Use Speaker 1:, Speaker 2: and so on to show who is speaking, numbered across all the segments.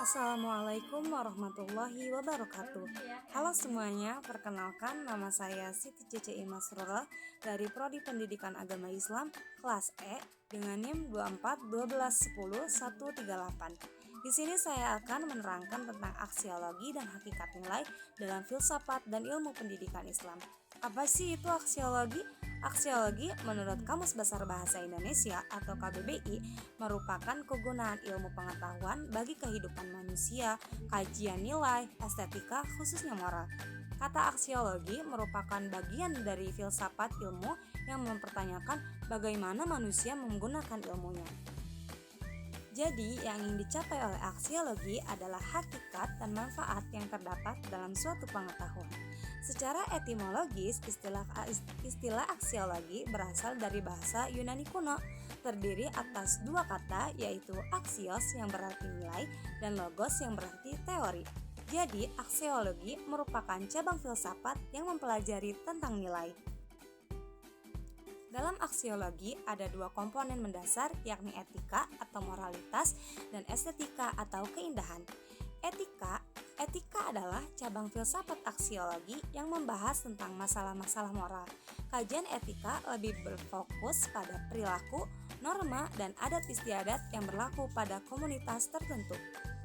Speaker 1: Assalamualaikum warahmatullahi wabarakatuh. Halo semuanya, perkenalkan nama saya Siti CCI Masrurah dari Prodi Pendidikan Agama Islam kelas E dengan NIM 24 Di sini saya akan menerangkan tentang aksiologi dan hakikat nilai dalam filsafat dan ilmu pendidikan Islam. Apa sih itu aksiologi? Aksiologi menurut Kamus Besar Bahasa Indonesia atau KBBI merupakan kegunaan ilmu pengetahuan bagi kehidupan manusia, kajian nilai, estetika, khususnya moral. Kata aksiologi merupakan bagian dari filsafat ilmu yang mempertanyakan bagaimana manusia menggunakan ilmunya. Jadi, yang ingin dicapai oleh aksiologi adalah hakikat dan manfaat yang terdapat dalam suatu pengetahuan. Secara etimologis, istilah aksiologi berasal dari bahasa Yunani kuno, terdiri atas dua kata yaitu aksios yang berarti nilai dan logos yang berarti teori. Jadi, aksiologi merupakan cabang filsafat yang mempelajari tentang nilai. Dalam aksiologi ada dua komponen mendasar yakni etika atau moralitas dan estetika atau keindahan. Etika adalah cabang filsafat aksiologi yang membahas tentang masalah-masalah moral. Kajian etika lebih berfokus pada perilaku, norma, dan adat istiadat yang berlaku pada komunitas tertentu.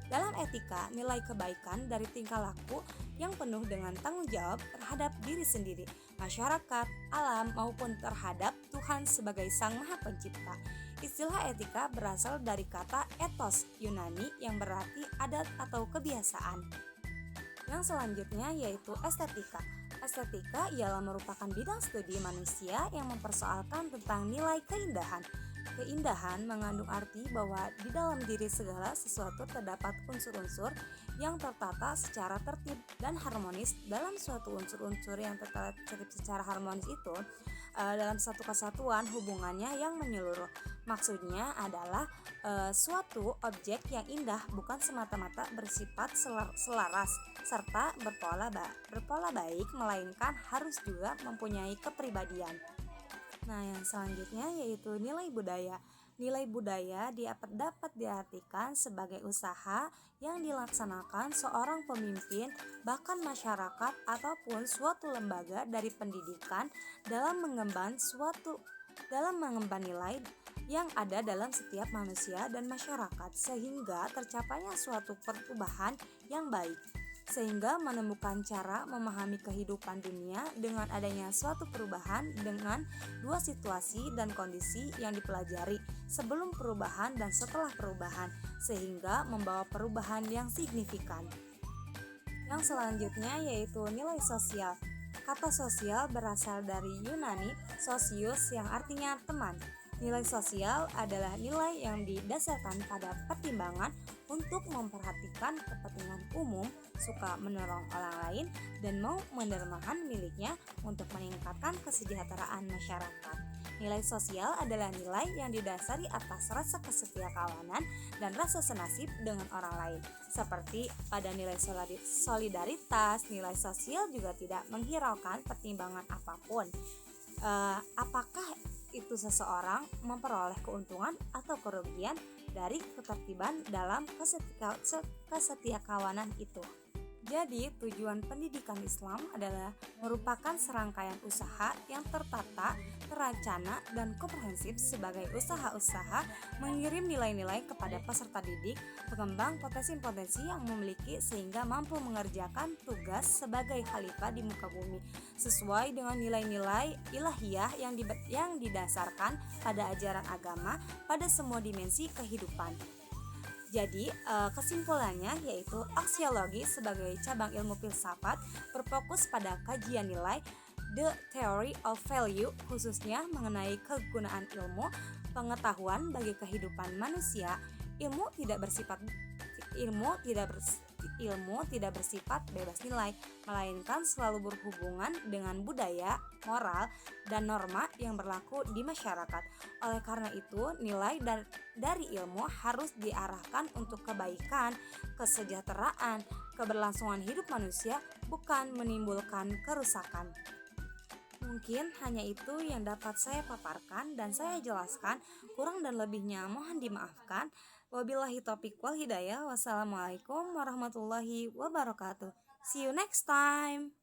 Speaker 1: Dalam etika, nilai kebaikan dari tingkah laku yang penuh dengan tanggung jawab terhadap diri sendiri, masyarakat, alam, maupun terhadap Tuhan sebagai Sang Maha Pencipta. Istilah etika berasal dari kata ethos Yunani yang berarti adat atau kebiasaan. Yang selanjutnya yaitu estetika. Estetika ialah merupakan bidang studi manusia yang mempersoalkan tentang nilai keindahan. Keindahan mengandung arti bahwa di dalam diri segala sesuatu terdapat unsur-unsur yang tertata secara tertib dan harmonis. Dalam suatu unsur-unsur yang tertib secara harmonis itu dalam satu kesatuan hubungannya yang menyeluruh. Maksudnya adalah suatu objek yang indah bukan semata-mata bersifat selaras serta berpola baik, melainkan harus juga mempunyai kepribadian. Nah, yang selanjutnya yaitu nilai budaya. Nilai budaya dapat diartikan sebagai usaha yang dilaksanakan seorang pemimpin, bahkan masyarakat ataupun suatu lembaga dari pendidikan dalam mengemban nilai yang ada dalam setiap manusia dan masyarakat sehingga tercapainya suatu perubahan yang baik. Sehingga menemukan cara memahami kehidupan dunia dengan adanya suatu perubahan dengan dua situasi dan kondisi yang dipelajari sebelum perubahan dan setelah perubahan, sehingga membawa perubahan yang signifikan. Yang selanjutnya yaitu nilai sosial. Kata sosial berasal dari Yunani sosius yang artinya teman. Nilai sosial adalah nilai yang didasarkan pada pertimbangan untuk memperhatikan kepentingan umum, suka menolong orang lain, dan mau mendermakan miliknya untuk meningkatkan kesejahteraan masyarakat. Nilai sosial adalah nilai yang didasari atas rasa kesetiakawanan dan rasa senasib dengan orang lain. Seperti pada nilai solidaritas, nilai sosial juga tidak menghiraukan pertimbangan apapun. Apakah itu seseorang memperoleh keuntungan atau kerugian dari ketertiban dalam kesetiakawanan itu. Jadi, tujuan pendidikan Islam adalah merupakan serangkaian usaha yang tertata, terencana, dan komprehensif sebagai usaha-usaha mengirim nilai-nilai kepada peserta didik, pengembang potensi-potensi yang memiliki sehingga mampu mengerjakan tugas sebagai khalifah di muka bumi sesuai dengan nilai-nilai ilahiyah yang didasarkan pada ajaran agama pada semua dimensi kehidupan. Jadi, kesimpulannya yaitu aksiologi sebagai cabang ilmu filsafat berfokus pada kajian nilai, the theory of value, khususnya mengenai kegunaan ilmu pengetahuan bagi kehidupan manusia. Ilmu tidak bersifat bebas nilai, melainkan selalu berhubungan dengan budaya, moral, dan norma yang berlaku di masyarakat. Oleh karena itu, nilai dari ilmu harus diarahkan untuk kebaikan, kesejahteraan, keberlangsungan hidup manusia, bukan menimbulkan kerusakan. Mungkin hanya itu yang dapat saya paparkan dan saya jelaskan, kurang dan lebihnya mohon dimaafkan. Wabillahi taufiq wal hidayah. Wassalamualaikum warahmatullahi wabarakatuh. See you next time.